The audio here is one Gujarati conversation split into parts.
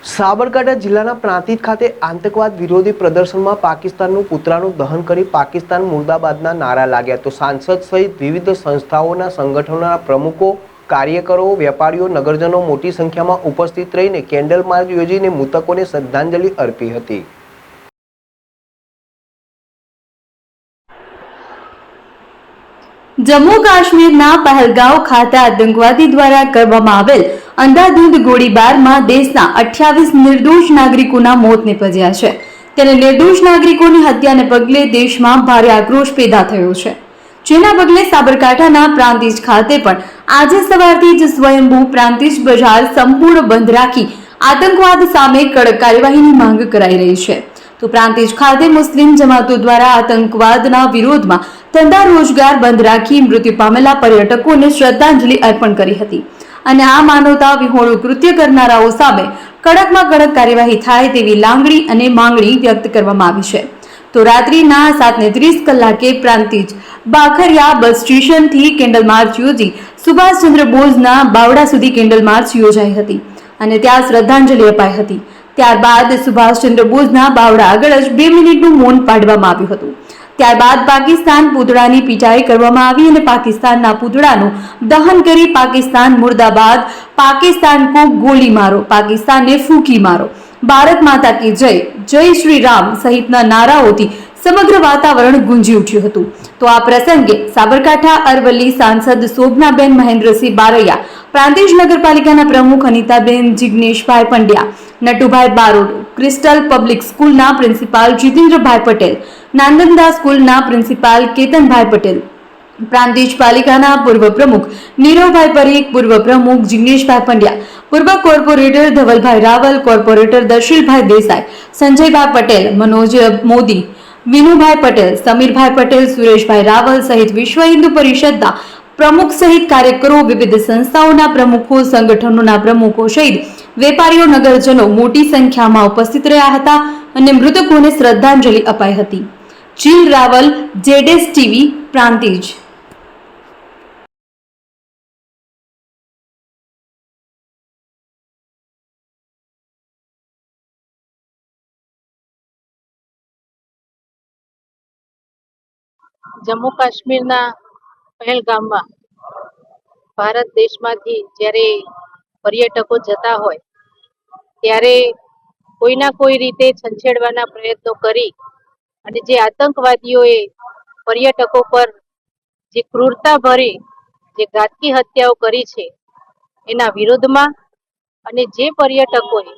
સાબરકાંઠા જિલ્લાના પ્રાંતિજ ખાતે આતંકવાદ વિરોધી પ્રદર્શનમાં પાકિસ્તાનનું પુતળાનું દહન કરી પાકિસ્તાન મુર્દાબાદના નારા લાગ્યા તો સાંસદ સહિત વિવિધ સંસ્થાઓના સંગઠનોના પ્રમુખો, કાર્યકરો, વેપારીઓ, નગરજનો મોટી સંખ્યામાં ઉપસ્થિત રહીને કેન્ડલ માર્ચ યોજીને મૃતકોને શ્રદ્ધાંજલિ અર્પી હતી। जम्मू काश्मीरना पहलगांव खाते आतंकवादी द्वारा करवामां आवेल अंधाधुंध गोळीबारमां देशना 28 निर्दोष नागरिकोना मोत निपज्या छे। त्यारे निर्दोष नागरिकोनी हत्याने पगले देशमां भारे आक्रोश पैदा थयो छे, जेना पगले साबरकांठाना प्रांतिज खाते पण આજે સવારથી જ સ્વયંભૂ પ્રાંતિજ બજાર સંપૂર્ણ બંધ રાખી આતંકવાદ સામે કડક કાર્યવાહીની માંગ કરાઈ રહી છે। તો પ્રાંતિજ ખાતે મુસ્લિમ જમાતો દ્વારા આતંકવાદના વિરોધમાં ધંધા રોજગાર બંધ રાખી મૃત્યુ પામેલા પર્યટકોને શ્રદ્ધાંજલિ અર્પણ કરી હતી અને આ માનવતા વિહોણું કૃત્ય કરનારાઓ સામે કડકમાં કડક કાર્યવાહી થાય તેવી લાંગણી અને માંગણી વ્યક્ત કરવામાં આવી છે। તો રાત્રિના 7:30 કલાકે પ્રાંતિજ બાખરિયા બસ સ્ટેશનથી કેન્ડલ માર્ચ યોજી સુભાષચંદ્ર બોઝના બાવડા સુધી કેન્ડલ માર્ચ યોજાઈ હતી અને ત્યાં શ્રદ્ધાંજલિ અપાઈ હતી। ત્યારબાદ સુભાષચંદ્ર બોઝના બાવડા આગળ જ 2 મિનિટનું મૌન પાડવામાં આવ્યું હતું। ત્યારબાદ પાકિસ્તાન પુતળાની પીટાઈ કરવામાં આવી અને પાકિસ્તાનના પુતળાનું દહન કરી પાકિસ્તાન મુર્દાબાદ, પાકિસ્તાન કો ગોલી મારો, પાકિસ્તાનને ફૂંકી મારો, ભારત માતા કી જય, જય શ્રી રામ સહિતના નારાઓથી સમગ્ર વાતાવરણ ગુંજી ઉઠ્યું હતું। તો આ પ્રસંગે સાબરકાંઠા અરવલ્લી સાંસદ શોભનાબેન મહેન્દ્રસિંહ બારૈયા, પ્રાંતિજ નગરપાલિકાના પ્રમુખ અનિતાબેન જિગ્નેશભાઈ પંડ્યા, નટુભાઈ બારોડ, ક્રિસ્ટલ પબ્લિક સ્કૂલના પ્રિન્સિપાલ જીતેન્દ્રભાઈ પટેલ, નાંદંદા સ્કૂલના પ્રિન્સિપાલ કેતનભાઈ પટેલ, પ્રાંતિજ પાલિકાના પૂર્વ પ્રમુખ નીરવભાઈ પરીખ, પૂર્વ પ્રમુખ જિગ્નેશભાઈ પંડ્યા, પૂર્વ કોર્પોરેટર ધવલભાઈ રાવલ, કોર્પોરેટર દર્શિલભાઈ દેસાઈ, સંજયભાઈ પટેલ, મનોજ મોદી, વિનુભાઈ પટેલ, સમીરભાઈ પટેલ, સુરેશભાઈ રાવલ સહિત વિશ્વ હિન્દુ પરિષદના પ્રમુખ સહિત કાર્યકરો, વિવિધ સંસ્થાઓના પ્રમુખો, સંગઠનોના પ્રમુખો સહિત વેપારીઓ, નગરજનો મોટી સંખ્યામાં ઉપસ્થિત રહ્યા હતા અને મૃતકોને શ્રદ્ધાંજલિ અપાઈ હતી। જીલ રાવલ, જેડેસ ટીવી, પ્રાંતિજ। જમ્મુ કાશ્મીરના પહેલગામમાં ભારત દેશમાંથી જ્યારે પર્યટકો જતા હોય ત્યારે કોઈના કોઈ રીતે છંછેડવાના પ્રયત્નો કરી અને જે આતંકવાદીઓએ પર્યટકો પર જે ક્રૂરતા ભરી જે ઘાતકી હત્યાઓ કરી છે એના વિરોધમાં અને જે પર્યટકોએ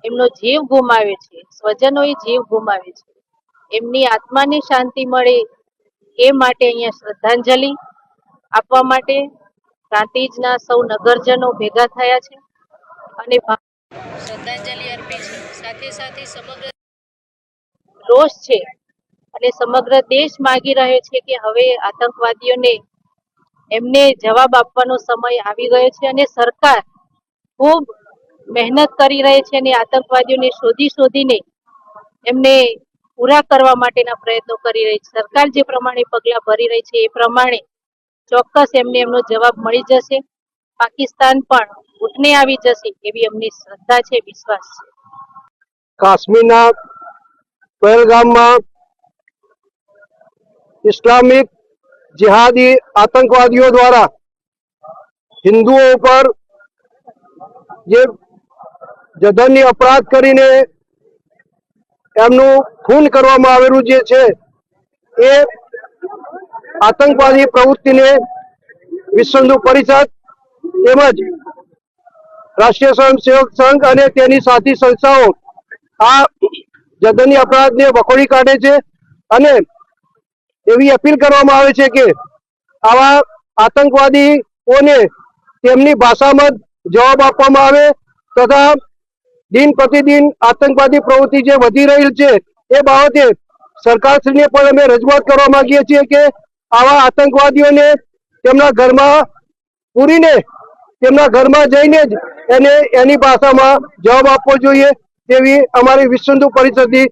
એમનો જીવ ગુમાવ્યો છે, સ્વજનોએ જીવ ગુમાવ્યો છે, એમની આત્માને શાંતિ મળે એ માટે અહીંયા શ્રદ્ધાંજલિ આપવા માટે પ્રાંતિજના સૌ નગરજનો ભેગા થયા છે અને શ્રદ્ધાંજલિ અર્પી છે। સાથે સાથે સમગ્ર રોષ છે અને સમગ્ર દેશ માગી રહ્યો છે કે હવે આતંકવાદીઓને એમને જવાબ આપવાનો સમય આવી ગયો છે અને સરકાર ખૂબ મહેનત કરી રહી છે અને આતંકવાદીઓને શોધીને એમને પૂરા કરવા માટેના પ્રયત્નો કરી રહી છે। સરકાર જે પ્રમાણે પગલાં ભરી રહી છે એ પ્રમાણે ચોક્કસ એમને એમનો જવાબ મળી જશે। પાકિસ્તાન પણ ઘૂંટણે આવી જશે એવી અમની શ્રદ્ધા છે, વિશ્વાસ છે। કાશ્મીરના પહેલગામમાં ઇસ્લામિક જિહાદી આતંકવાદીઓ દ્વારા હિન્દુઓ પર જે જઘન્ય અપરાધ કરીને એમનું ખૂન કરવામાં આવેલું જે છે એ આતંકવાદી પ્રવૃત્તિને વિશ્વ હિન્દુ પરિષદ તેમજ રાષ્ટ્રીય સ્વયંસેવક સંઘ અને તેની સાથી સંસ્થાઓ આ જઘન્ય અપરાધને વખોડી કાઢે છે અને એવી અપીલ કરવામાં આવે છે કે આવા આતંકવાદીઓને તેમની ભાષામાં જવાબ આપવામાં આવે તથા દિન પ્રતિદિન આતંકવાદી પ્રવૃત્તિ જે વધી રહી છે એ બાબતે સરકારશ્રીને પણ અમે રજૂઆત કરવા માંગીએ છીએ કે આવા આતંકવાદીઓને તેમના ઘરમાં પૂરીને તેમના ઘરમાં જઈને જ એને એની ભાષામાં જવાબ આપવો જોઈએ તેવી અમારી વિશ્વ હિન્દુ પરિષદની